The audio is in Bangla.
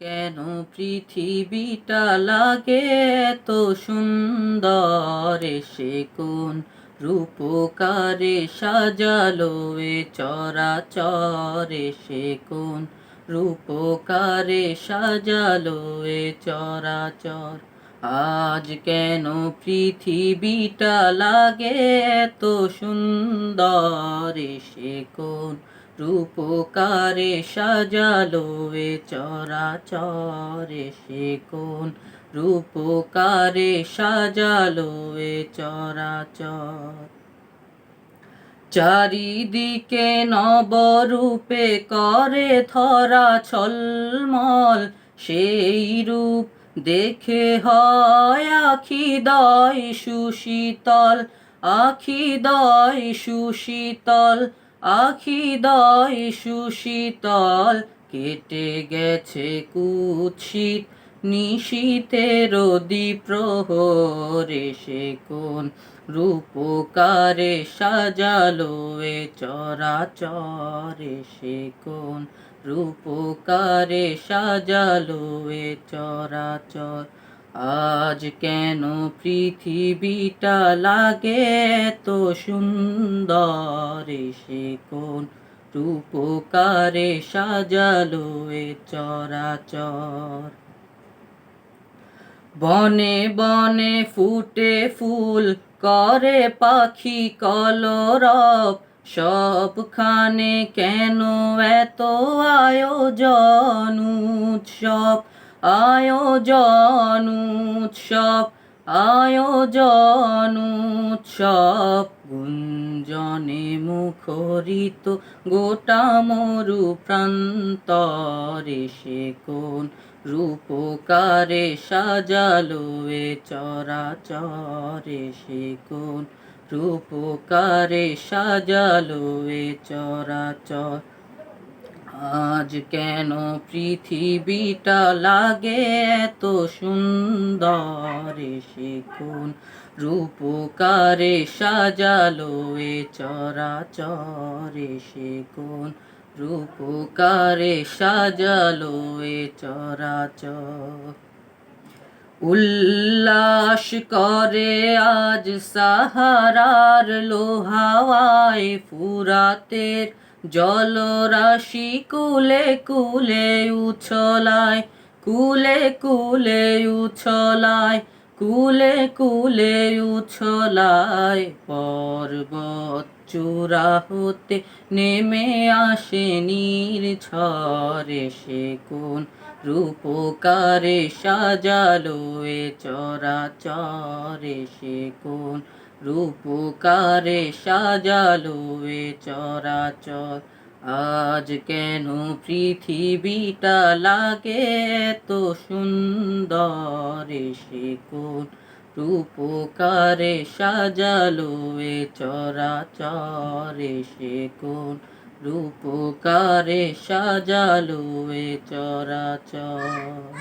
কেন পৃথিবীটা লাগে এত সুন্দর, সে কোন রূপকারে সাজালো এ চরাচরে, সে কোন রূপকারে সাজালো এ চরাচর। আজ কেন পৃথিবীটা লাগে এত সুন্দর, সে কোন রূপকারে সাজালো এ চরাচরে, সে কোন রূপকারে সাজালো এ চরাচর। চারিদিকে নবরূপে করে ধরা ছলমল, সেই রূপ দেখে হয় আখিদয় সুশীতল, আখিদয় সুশীতল, আখিদয় সুশীতল। কেটে গেছে কুৎসিত নিশীথের দ্বিপ্রহরে, সে কোন রূপকারে সাজালো এ চরাচরে, সে কোন রূপকারে সাজালো এ চরাচর। আজ কেন পৃথিবীটা লাগে এত সুন্দর, সে কোন রূপকারে সাজালো এ চরাচর। বনে বনে ফুটে ফুল করে পাখি কলরব, সবখানে কেন এত আয়োজন উৎসব, আয়োজন উৎসব, আয়োজন উৎসব। গুঞ্জনে মুখরিত গোটা মরু প্রান্তরে, সে কোন রূপকারে সাজালো এ চরাচরে, সে কোন রূপকারে সাজালো এ চরাচর। আজ কেন পৃথিবীটা লাগে এত সুন্দর, সে কোন রূপকারে সাজালো এ চরাচরে, সে কোন রূপকারে সাজালো এ চরাচর। উল্লাস করে আজ সাহারার লোহাওয়ায় ফুরাতের জলরাশি কুলে কুলে উছলায়, কুলে কুলে উছলায়, কুলে কুলে উছলায়। পর্বত চূড়া হতে নেমে আসে নির্ঝরে, সে কোন রূপকারে সাজালো এ চরাচরে, সে কোন রূপকারে সাজালো এ চরাচর। আজ কেন পৃথিবীটা লাগে এত সুন্দর, সে কোন রূপকারে সাজালো এ চরাচরে, সে কোন রূপকারে সাজালো এ চরাচর।